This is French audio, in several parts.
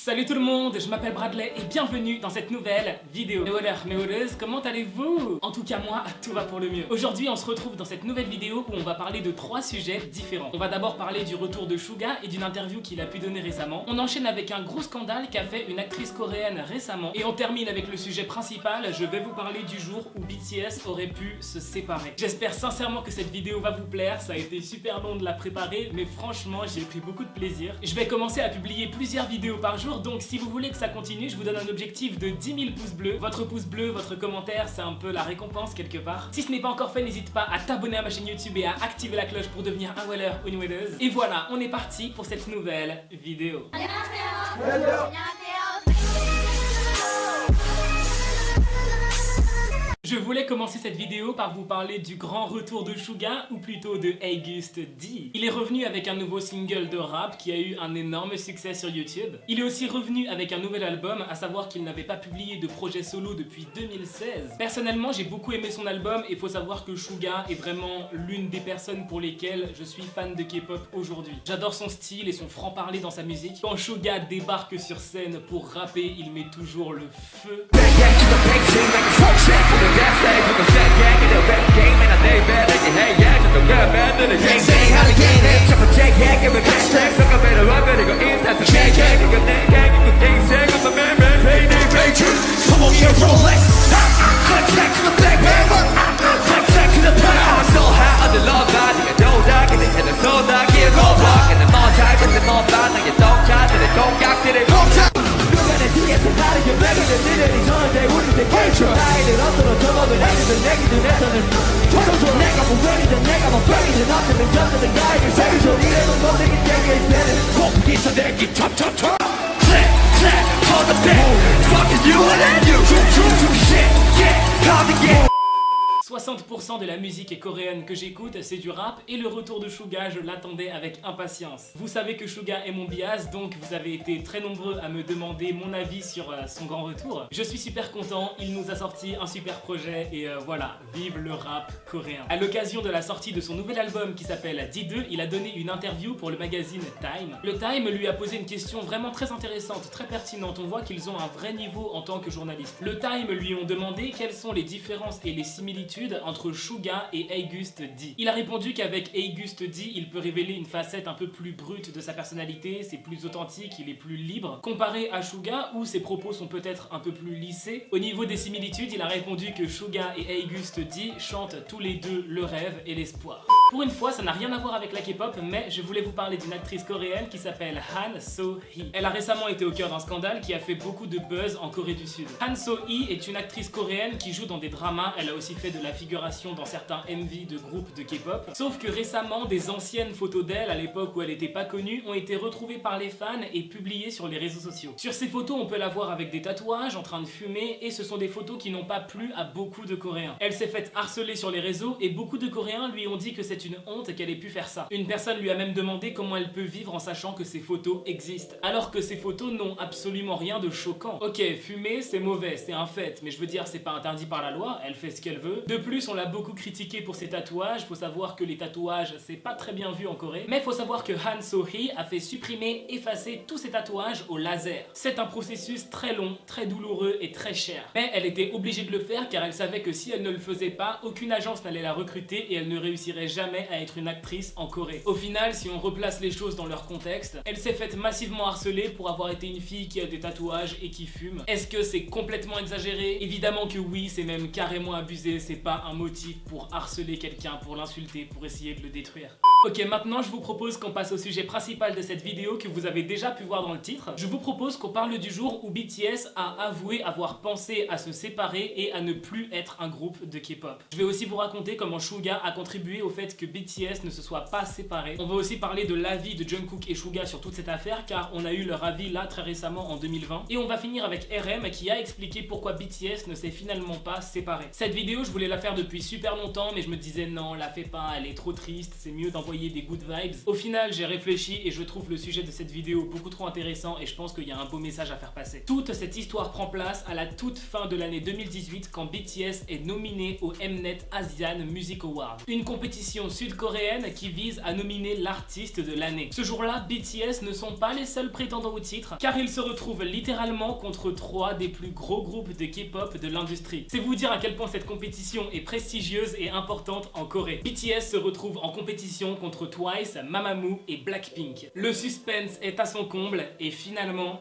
Salut tout le monde, je m'appelle Bradley et bienvenue dans cette nouvelle vidéo. Mes voleurs, mes voleuses, comment allez-vous? En tout cas moi, tout va pour le mieux. Aujourd'hui on se retrouve dans cette nouvelle vidéo où on va parler de 3 sujets différents. On va d'abord parler du retour de Suga et d'une interview qu'il a pu donner récemment. On enchaîne avec un gros scandale qu'a fait une actrice coréenne récemment. Et on termine avec le sujet principal, je vais vous parler du jour où BTS aurait pu se séparer. J'espère sincèrement que cette vidéo va vous plaire, ça a été super long de la préparer, mais franchement j'y ai pris beaucoup de plaisir. Je vais commencer à publier plusieurs vidéos par jour, donc si vous voulez que ça continue, je vous donne un objectif de 10 000 pouces bleus. Votre pouce bleu, votre commentaire, c'est un peu la récompense quelque part. Si ce n'est pas encore fait, n'hésite pas à t'abonner à ma chaîne YouTube et à activer la cloche pour devenir un weller ou une welleuse. Et voilà, on est parti pour cette nouvelle vidéo. Je voulais commencer cette vidéo par vous parler du grand retour de Suga, ou plutôt de August D. Il est revenu avec un nouveau single de rap qui a eu un énorme succès sur YouTube. Il est aussi revenu avec un nouvel album, à savoir qu'il n'avait pas publié de projet solo depuis 2016. Personnellement, j'ai beaucoup aimé son album et faut savoir que Suga est vraiment l'une des personnes pour lesquelles je suis fan de K-pop aujourd'hui. J'adore son style et son franc-parler dans sa musique. Quand Suga débarque sur scène pour rapper, il met toujours le feu. Yeah. 60% de la musique coréenne que j'écoute, c'est du rap, et le retour de Suga, je l'attendais avec impatience. Vous savez que Suga est mon bias, donc vous avez été très nombreux à me demander mon avis sur son grand retour. Je suis super content, il nous a sorti un super projet, et voilà, vive le rap coréen. À l'occasion de la sortie de son nouvel album qui s'appelle D2, il a donné une interview pour le magazine Time. Le Time lui a posé une question vraiment très intéressante, très pertinente, on voit qu'ils ont un vrai niveau en tant que journaliste. Le Time lui ont demandé quelles sont les différences et les similitudes entre Suga et August D. Il a répondu qu'avec August D, il peut révéler une facette un peu plus brute de sa personnalité, c'est plus authentique, il est plus libre. Comparé à Suga, où ses propos sont peut-être un peu plus lissés. Au niveau des similitudes, il a répondu que Suga et August D chantent tous les deux le rêve et l'espoir. Pour une fois, ça n'a rien à voir avec la K-pop, mais je voulais vous parler d'une actrice coréenne qui s'appelle Han So-hee. Elle a récemment été au cœur d'un scandale qui a fait beaucoup de buzz en Corée du Sud. Han So-hee est une actrice coréenne qui joue dans des dramas, elle a aussi fait de la figuration dans certains MV de groupes de K-pop. Sauf que récemment, des anciennes photos d'elle, à l'époque où elle n'était pas connue, ont été retrouvées par les fans et publiées sur les réseaux sociaux. Sur ces photos, on peut la voir avec des tatouages, en train de fumer, et ce sont des photos qui n'ont pas plu à beaucoup de Coréens. Elle s'est faite harceler sur les réseaux et beaucoup de Coréens lui ont dit que c'est une honte qu'elle ait pu faire ça. Une personne lui a même demandé comment elle peut vivre en sachant que ces photos existent, alors que ces photos n'ont absolument rien de choquant. Ok, fumer c'est mauvais, c'est un fait, mais je veux dire c'est pas interdit par la loi, elle fait ce qu'elle veut. De plus, on l'a beaucoup critiqué pour ses tatouages, faut savoir que les tatouages c'est pas très bien vu en Corée, mais faut savoir que Han So-hee a fait supprimer, effacer tous ses tatouages au laser. C'est un processus très long, très douloureux et très cher. Mais elle était obligée de le faire car elle savait que si elle ne le faisait pas, aucune agence n'allait la recruter et elle ne réussirait jamais à être une actrice en Corée. Au final, si on replace les choses dans leur contexte, elle s'est faite massivement harceler pour avoir été une fille qui a des tatouages et qui fume. Est-ce que c'est complètement exagéré? Évidemment que oui, c'est même carrément abusé, c'est pas un motif pour harceler quelqu'un, pour l'insulter, pour essayer de le détruire. Ok, maintenant je vous propose qu'on passe au sujet principal de cette vidéo que vous avez déjà pu voir dans le titre. Je vous propose qu'on parle du jour où BTS a avoué avoir pensé à se séparer et à ne plus être un groupe de K-pop. Je vais aussi vous raconter comment Suga a contribué au fait que BTS ne se soit pas séparés. On va aussi parler de l'avis de Jungkook et Suga sur toute cette affaire car on a eu leur avis là très récemment en 2020. Et on va finir avec RM qui a expliqué pourquoi BTS ne s'est finalement pas séparé. Cette vidéo je voulais la faire depuis super longtemps mais je me disais non, la fais pas, elle est trop triste, c'est mieux d'envoyer m'envoyer des good vibes. Au final, j'ai réfléchi et je trouve le sujet de cette vidéo beaucoup trop intéressant et je pense qu'il y a un beau message à faire passer. Toute cette histoire prend place à la toute fin de l'année 2018 quand BTS est nominé au Mnet Asian Music Award, une compétition sud-coréenne qui vise à nominer l'artiste de l'année. Ce jour-là, BTS ne sont pas les seuls prétendants au titre car ils se retrouvent littéralement contre 3 des plus gros groupes de K-pop de l'industrie. C'est vous dire à quel point cette compétition est prestigieuse et importante en Corée. BTS se retrouve en compétition contre Twice, Mamamoo et Blackpink. Le suspense est à son comble et finalement...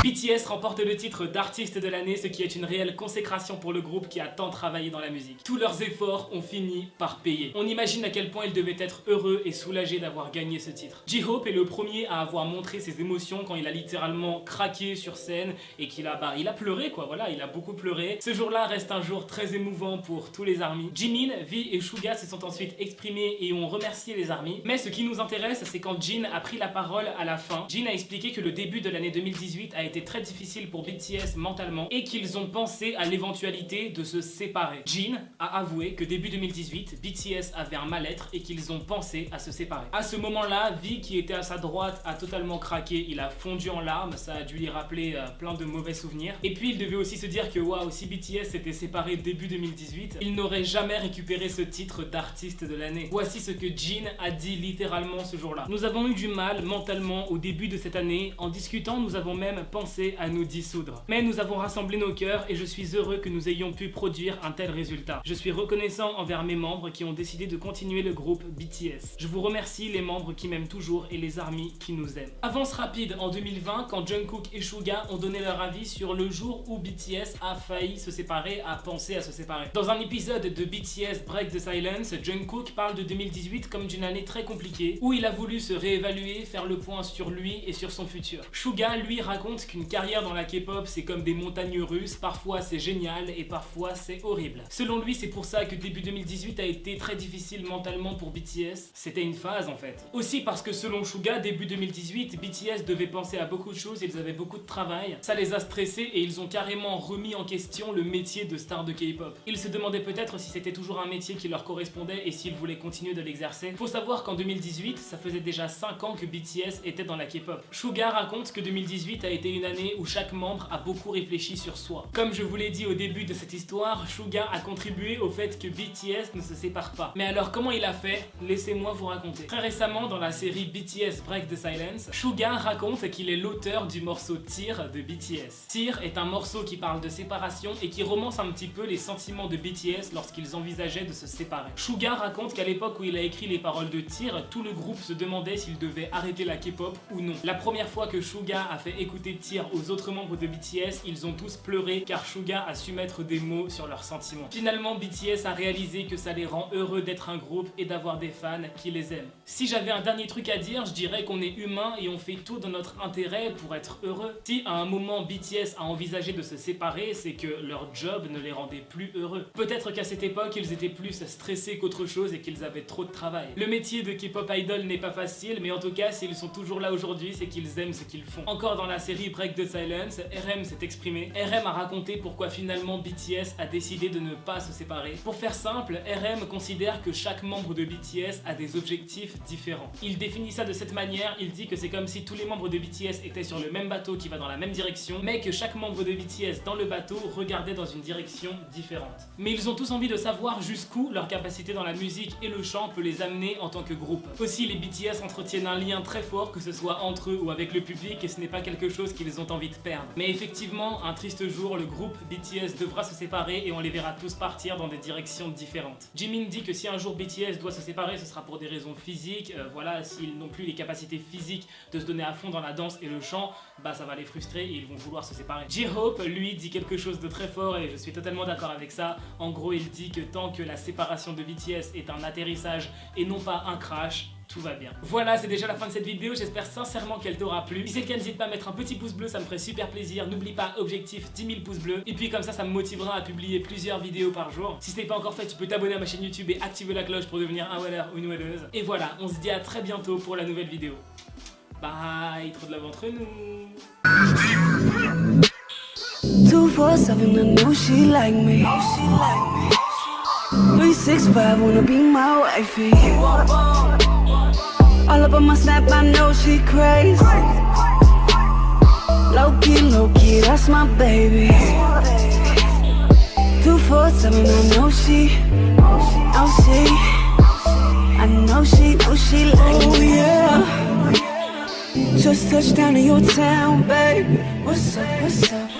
BTS remporte le titre d'artiste de l'année, ce qui est une réelle consécration pour le groupe qui a tant travaillé dans la musique. Tous leurs efforts ont fini par payer. On imagine à quel point ils devaient être heureux et soulagés d'avoir gagné ce titre. J-Hope est le premier à avoir montré ses émotions quand il a littéralement craqué sur scène et qu'il a, il a pleuré quoi, voilà, il a beaucoup pleuré. Ce jour-là reste un jour très émouvant pour tous les ARMY. Jimin, V et Suga se sont ensuite exprimés et ont remercié les ARMY. Mais ce qui nous intéresse, c'est quand Jin a pris la parole à la fin. Jin a expliqué que le début de l'année 2018 a été très difficile pour BTS mentalement et qu'ils ont pensé à l'éventualité de se séparer. Jin a avoué que début 2018, BTS avait un mal-être et qu'ils ont pensé à se séparer. À ce moment-là, V qui était à sa droite a totalement craqué, il a fondu en larmes, ça a dû lui rappeler plein de mauvais souvenirs. Et puis il devait aussi se dire que waouh, si BTS s'était séparé début 2018, il n'aurait jamais récupéré ce titre d'artiste de l'année. Voici ce que Jin a dit littéralement ce jour-là. Nous avons eu du mal mentalement au début de cette année. En discutant, nous avons même pensé à nous dissoudre. Mais nous avons rassemblé nos cœurs et je suis heureux que nous ayons pu produire un tel résultat. Je suis reconnaissant envers mes membres qui ont décidé de continuer le groupe BTS. Je vous remercie les membres qui m'aiment toujours et les ARMY qui nous aiment. Avance rapide en 2020 quand Jungkook et Suga ont donné leur avis sur le jour où BTS a failli se séparer, a pensé à se séparer. Dans un épisode de BTS Break the Silence, Jungkook parle de 2018 comme d'une année très compliquée où il a voulu se réévaluer, faire le point sur lui et sur son futur. Suga lui raconte qu'une carrière dans la K-pop c'est comme des montagnes russes, parfois c'est génial et parfois c'est horrible. Selon lui, c'est pour ça que début 2018 a été très difficile mentalement pour BTS, c'était une phase en fait. Aussi parce que selon Suga, début 2018, BTS devait penser à beaucoup de choses, ils avaient beaucoup de travail, ça les a stressés et ils ont carrément remis en question le métier de star de K-pop. Ils se demandaient peut-être si c'était toujours un métier qui leur correspondait et s'ils voulaient continuer de l'exercer. Faut savoir qu'en 2018, ça faisait déjà 5 ans que BTS était dans la K-pop. Suga raconte que 2018 a été une année où chaque membre a beaucoup réfléchi sur soi. Comme je vous l'ai dit au début de cette histoire, Suga a contribué au fait que BTS ne se sépare pas. Mais alors comment il a fait? Laissez-moi vous raconter. Très récemment dans la série BTS Break the Silence, Suga raconte qu'il est l'auteur du morceau Tear de BTS. Tear est un morceau qui parle de séparation et qui romance un petit peu les sentiments de BTS lorsqu'ils envisageaient de se séparer. Suga raconte qu'à l'époque où il a écrit les paroles de Tear, tout le groupe se demandait s'il devait arrêter la K-pop ou non. La première fois que Suga a fait écouter Tear aux autres membres de BTS, ils ont tous pleuré car Suga a su mettre des mots sur leurs sentiments. Finalement, BTS a réalisé que ça les rend heureux d'être un groupe et d'avoir des fans qui les aiment. Si j'avais un dernier truc à dire, je dirais qu'on est humain et on fait tout dans notre intérêt pour être heureux. Si à un moment BTS a envisagé de se séparer, c'est que leur job ne les rendait plus heureux. Peut-être qu'à cette époque, ils étaient plus stressés qu'autre chose et qu'ils avaient trop de travail. Le métier de K-pop idol n'est pas facile, mais en tout cas, s'ils sont toujours là aujourd'hui, c'est qu'ils aiment ce qu'ils font. Encore dans la série Break the Silence, RM s'est exprimé. RM a raconté pourquoi finalement BTS a décidé de ne pas se séparer. Pour faire simple, RM considère que chaque membre de BTS a des objectifs différents. Il définit ça de cette manière, il dit que c'est comme si tous les membres de BTS étaient sur le même bateau qui va dans la même direction, mais que chaque membre de BTS dans le bateau regardait dans une direction différente. Mais ils ont tous envie de savoir jusqu'où leur capacité dans la musique et le chant peut les amener en tant que groupe. Aussi, les BTS entretiennent un lien très fort, que ce soit entre eux ou avec le public, et ce n'est pas quelque chose qu'ils ont envie de perdre. Mais effectivement, un triste jour, le groupe BTS devra se séparer et on les verra tous partir dans des directions différentes. Jimin dit que si un jour BTS doit se séparer, ce sera pour des raisons physiques, voilà, s'ils n'ont plus les capacités physiques de se donner à fond dans la danse et le chant, bah ça va les frustrer et ils vont vouloir se séparer. J-Hope, lui, dit quelque chose de très fort et je suis totalement d'accord avec ça. En gros, il dit que tant que la séparation de BTS est un atterrissage et non pas un crash, tout va bien. Voilà, c'est déjà la fin de cette vidéo, j'espère sincèrement qu'elle t'aura plu. Si c'est le cas, n'hésite pas à mettre un petit pouce bleu, ça me ferait super plaisir. N'oublie pas, objectif 10 000 pouces bleus. Et puis comme ça me motivera à publier plusieurs vidéos par jour. Si ce n'est pas encore fait, tu peux t'abonner à ma chaîne YouTube et activer la cloche pour devenir un weller ou une welleuse. Et voilà, on se dit à très bientôt pour la nouvelle vidéo. Bye, trop de love entre nous. 2-4-7, I know she like me. 365 wanna be my wifey. All up on my snap, I know she crazy. Low key, that's my baby. 247, I know she, I know she like me. Oh yeah. Just touched down in your town, baby. What's up, what's up?